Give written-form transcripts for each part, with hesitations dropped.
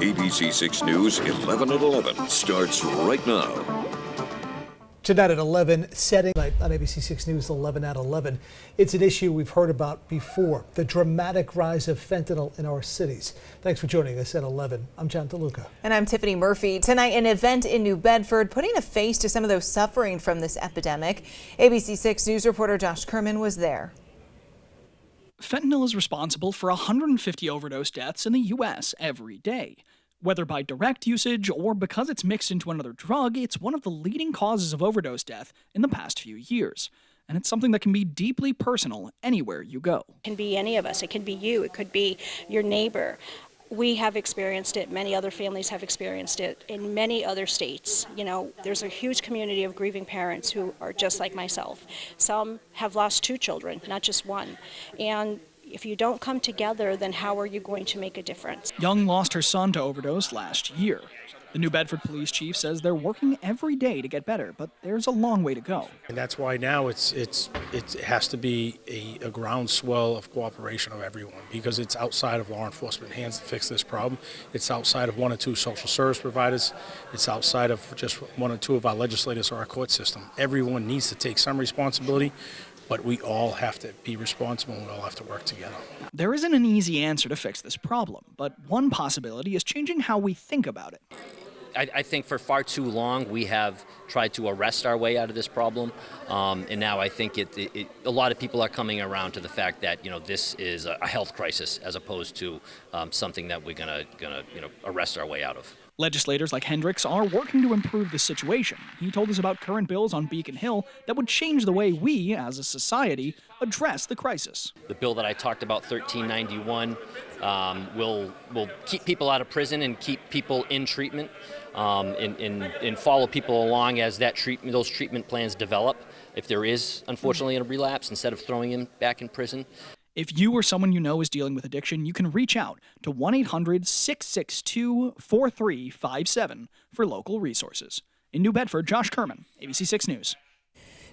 ABC 6 News 11 at 11 starts right now. Tonight at 11, setting on ABC 6 News 11 at 11. It's an issue we've heard about before, the dramatic rise of fentanyl in our cities. Thanks for joining us at 11. I'm John DeLuca. And I'm Tiffany Murphy. Tonight, an event in New Bedford putting a face to some of those suffering from this epidemic. ABC 6 News reporter Josh Kerman was there. Fentanyl is responsible for 150 overdose deaths in the U.S. every day. Whether by direct usage or because it's mixed into another drug, it's one of the leading causes of overdose death in the past few years. And it's something that can be deeply personal anywhere you go. It can be any of us. It could be you. It could be your neighbor. We have experienced it. Many other families have experienced it in many other states. You know, there's a huge community of grieving parents who are just like myself. Some have lost 2 children, not just one. And if you don't come together, then how are you going to make a difference? Young lost her son to overdose last year. The New Bedford police chief says they're working every day to get better, but there's a long way to go. And that's why now it has to be a groundswell of cooperation of everyone, because it's outside of law enforcement hands to fix this problem. It's outside of 1 or 2 social service providers. It's outside of just 1 or 2 of our legislators or our court system. Everyone needs to take some responsibility, but we all have to be responsible and we all have to work together. There isn't an easy answer to fix this problem, but one possibility is changing how we think about it. I think for far too long we have tried to arrest our way out of this problem, and now I think a lot of people are coming around to the fact that this is a health crisis as opposed to something that we're gonna arrest our way out of. Legislators like Hendricks are working to improve the situation. He told us about current bills on Beacon Hill that would change the way we, as a society, address the crisis. The bill that I talked about, 1391, will keep people out of prison and keep people in treatment, and follow people along as those treatment plans develop. If there is, unfortunately, a relapse, instead of throwing him back in prison. If you or someone you know is dealing with addiction, you can reach out to 1-800-662-4357 for local resources. In New Bedford, Josh Kerman, ABC 6 News.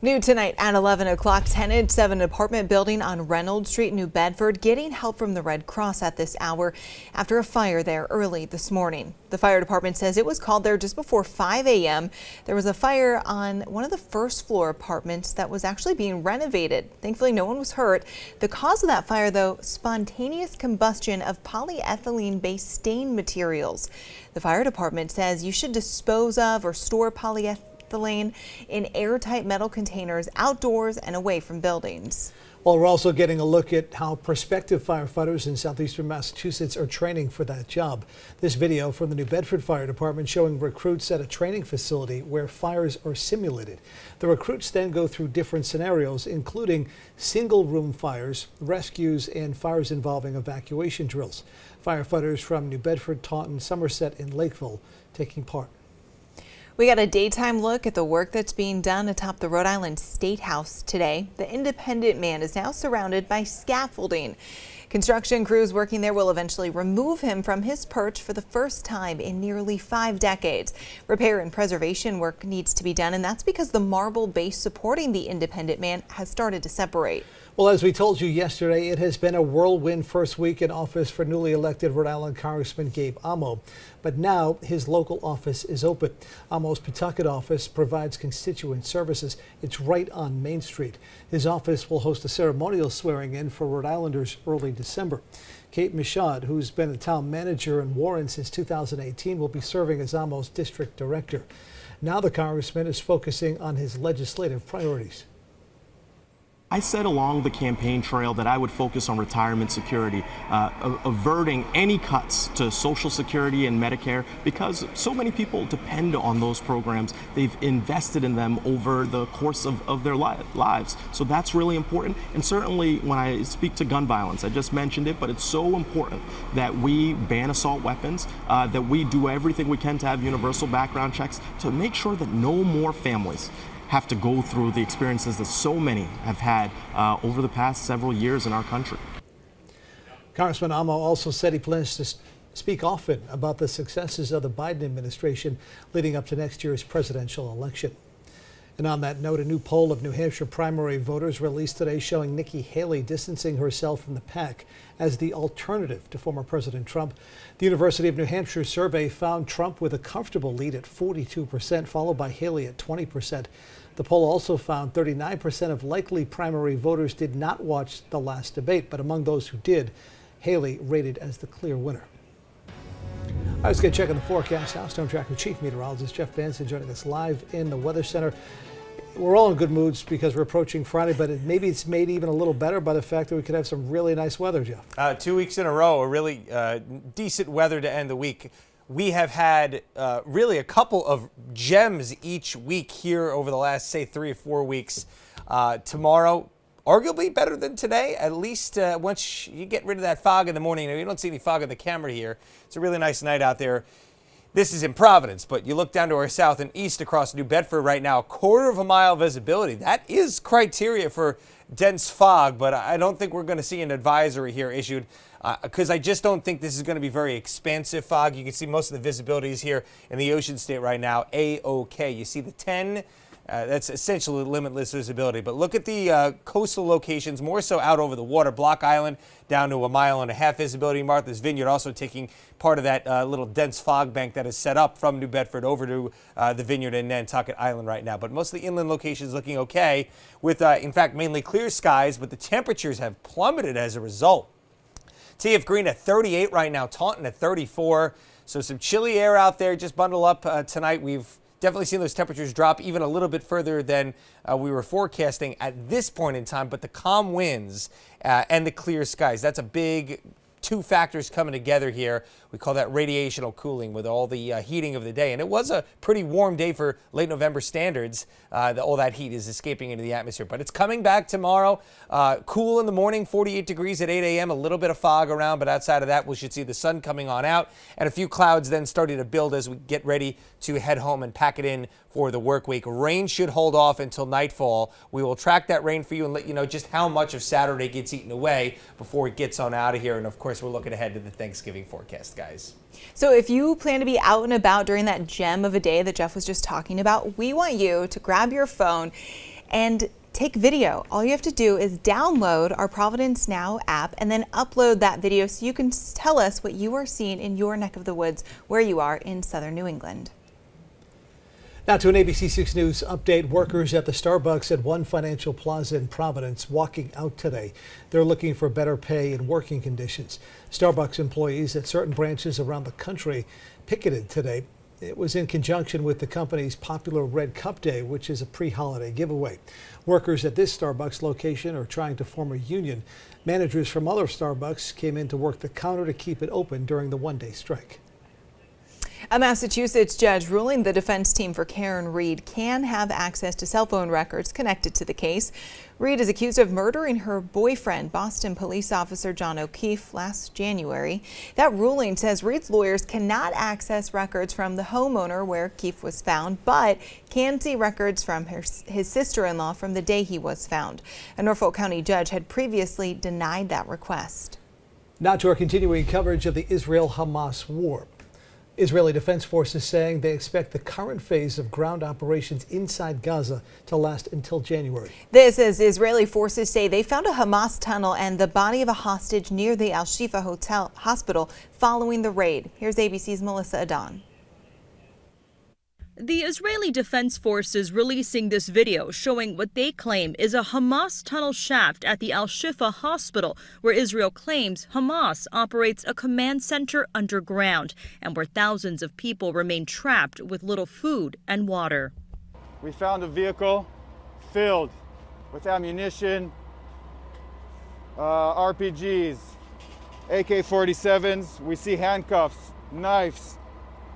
New tonight at 11 o'clock, tenants of an apartment building on Reynolds Street, New Bedford, getting help from the Red Cross at this hour after a fire there early this morning. The fire department says it was called there just before 5 a.m. There was a fire on one of the first floor apartments that was actually being renovated. Thankfully, no one was hurt. The cause of that fire, though, spontaneous combustion of polyethylene-based stain materials. The fire department says you should dispose of or store polyethylene in airtight metal containers outdoors and away from buildings. Well, we're also getting a look at how prospective firefighters in southeastern Massachusetts are training for that job. This video from the New Bedford Fire Department showing recruits at a training facility where fires are simulated. The recruits then go through different scenarios, including single room fires, rescues, and fires involving evacuation drills. Firefighters from New Bedford, Taunton, Somerset, and Lakeville taking part. We got a daytime look at the work that's being done atop the Rhode Island State House today. The Independent Man is now surrounded by scaffolding. Construction crews working there will eventually remove him from his perch for the first time in nearly 5 decades. Repair and preservation work needs to be done, and that's because the marble base supporting the Independent Man has started to separate. Well, as we told you yesterday, it has been a whirlwind first week in office for newly elected Rhode Island Congressman Gabe Amo. But now his local office is open. Amo's Pawtucket office provides constituent services. It's right on Main Street. His office will host a ceremonial swearing in for Rhode Islanders early December. Kate Michaud, who's been the town manager in Warren since 2018, will be serving as Amo's district director. Now the congressman is focusing on his legislative priorities. I said along the campaign trail that I would focus on retirement security, averting any cuts to Social Security and Medicare, because so many people depend on those programs. They've invested in them over the course of their lives. So that's really important. And certainly when I speak to gun violence, I just mentioned it, but it's so important that we ban assault weapons, that we do everything we can to have universal background checks to make sure that no more families have to go through the experiences that so many have had over the past several years in our country. Congressman Amo also said he plans to speak often about the successes of the Biden administration leading up to next year's presidential election. And on that note, a new poll of New Hampshire primary voters released today showing Nikki Haley distancing herself from the pack as the alternative to former President Trump. The University of New Hampshire survey found Trump with a comfortable lead at 42%, followed by Haley at 20%. The poll also found 39% of likely primary voters did not watch the last debate, but among those who did, Haley rated as the clear winner. All right, let's get a check on the forecast now. Storm Tracker Chief Meteorologist Jeff Benson joining us live in the Weather Center. We're all in good moods because we're approaching Friday, but maybe it's made even a little better by the fact that we could have some really nice weather, Jeff. 2 weeks in a row, a really decent weather to end the week. We have had really a couple of gems each week here over the last, say, 3 or 4 weeks. Tomorrow, arguably better than today, at least once you get rid of that fog in the morning. You don't see any fog on the camera here. It's a really nice night out there. This is in Providence, but you look down to our south and east across New Bedford right now, 1/4 mile visibility. That is criteria for dense fog, but I don't think we're going to see an advisory here issued because I just don't think this is going to be very expansive fog. You can see most of the visibility is here in the Ocean State right now, A-OK. You see the 10. That's essentially limitless visibility. But look at the coastal locations, more so out over the water. Block Island down to 1.5 mile visibility. Martha's Vineyard also taking part of that little dense fog bank that is set up from New Bedford over to the Vineyard and Nantucket Island right now. But most of the inland locations looking okay with, in fact, mainly clear skies, but the temperatures have plummeted as a result. TF Green at 38 right now, Taunton at 34. So some chilly air out there. Just bundle up tonight. We've definitely seen those temperatures drop even a little bit further than we were forecasting at this point in time, but the calm winds and the clear skies, that's a big 2 factors coming together here. We call that radiational cooling with all the heating of the day. And it was a pretty warm day for late November standards. All that heat is escaping into the atmosphere. But it's coming back tomorrow. Cool in the morning, 48 degrees at 8 a.m. A little bit of fog around, but outside of that, we should see the sun coming on out. And a few clouds then starting to build as we get ready to head home and pack it in for the work week. Rain should hold off until nightfall. We will track that rain for you and let you know just how much of Saturday gets eaten away before it gets on out of here. And of course, we're looking ahead to the Thanksgiving forecast, guys. So if you plan to be out and about during that gem of a day that Jeff was just talking about, we want you to grab your phone and take video. All you have to do is download our Providence Now app and then upload that video so you can tell us what you are seeing in your neck of the woods where you are in southern New England. Now to an ABC 6 News update. Workers at the Starbucks at One Financial Plaza in Providence walking out today. They're looking for better pay and working conditions. Starbucks employees at certain branches around the country picketed today. It was in conjunction with the company's popular Red Cup Day, which is a pre-holiday giveaway. Workers at this Starbucks location are trying to form a union. Managers from other Starbucks came in to work the counter to keep it open during the one-day strike. A Massachusetts judge ruling the defense team for Karen Read can have access to cell phone records connected to the case. Read is accused of murdering her boyfriend, Boston police officer John O'Keefe, last January. That ruling says Read's lawyers cannot access records from the homeowner where Keefe was found, but can see records from his sister-in-law from the day he was found. A Norfolk County judge had previously denied that request. Now to our continuing coverage of the Israel-Hamas war. Israeli Defense Forces saying they expect the current phase of ground operations inside Gaza to last until January. This as Israeli forces say they found a Hamas tunnel and the body of a hostage near the Al-Shifa hospital following the raid. Here's ABC's Melissa Adon. The Israeli Defense Forces releasing this video showing what they claim is a Hamas tunnel shaft at the Al-Shifa hospital, where Israel claims Hamas operates a command center underground and where thousands of people remain trapped with little food and water. We found a vehicle filled with ammunition, RPGs, AK-47s. We see handcuffs, knives,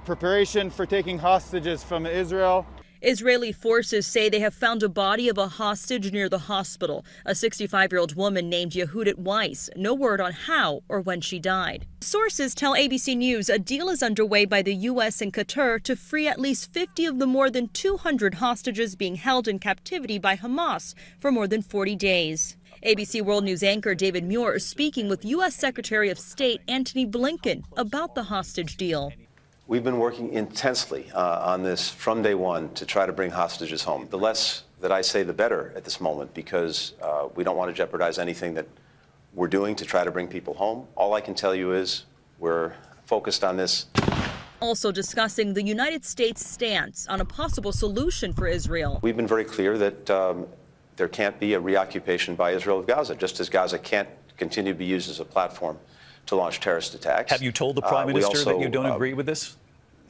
preparation for taking hostages from Israel. Israeli forces say they have found a body of a hostage near the hospital, a 65-year-old woman named Yehudit Weiss. No word on how or when she died. Sources tell ABC News a deal is underway by the U.S. and Qatar to free at least 50 of the more than 200 hostages being held in captivity by Hamas for more than 40 days. ABC World News anchor David Muir is speaking with U.S. Secretary of State Antony Blinken about the hostage deal. We've been working intensely on this from day one to try to bring hostages home. The less that I say, the better at this moment, because we don't want to jeopardize anything that we're doing to try to bring people home. All I can tell you is we're focused on this. Also discussing the United States' stance on a possible solution for Israel. We've been very clear that there can't be a reoccupation by Israel of Gaza, just as Gaza can't continue to be used as a platform to launch terrorist attacks. Have you told the Prime Minister that you don't agree with this?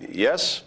Yes,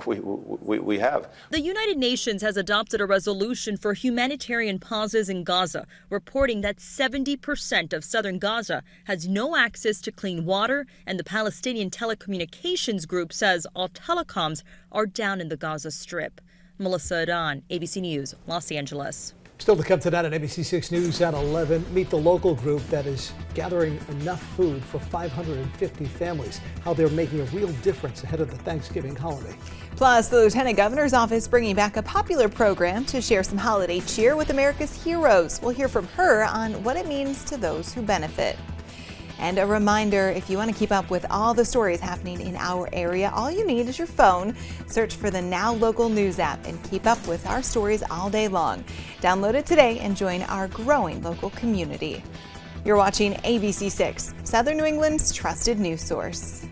we have. The United Nations has adopted a resolution for humanitarian pauses in Gaza, reporting that 70% of southern Gaza has no access to clean water, and the Palestinian Telecommunications Group says all telecoms are down in the Gaza Strip. Melissa Adan, ABC News, Los Angeles. Still to come tonight on ABC 6 News at 11, meet the local group that is gathering enough food for 550 families, how they're making a real difference ahead of the Thanksgiving holiday. Plus, the Lieutenant Governor's office bringing back a popular program to share some holiday cheer with America's heroes. We'll hear from her on what it means to those who benefit. And a reminder, if you want to keep up with all the stories happening in our area, all you need is your phone. Search for the Now Local News app and keep up with our stories all day long. Download it today and join our growing local community. You're watching ABC 6, Southern New England's trusted news source.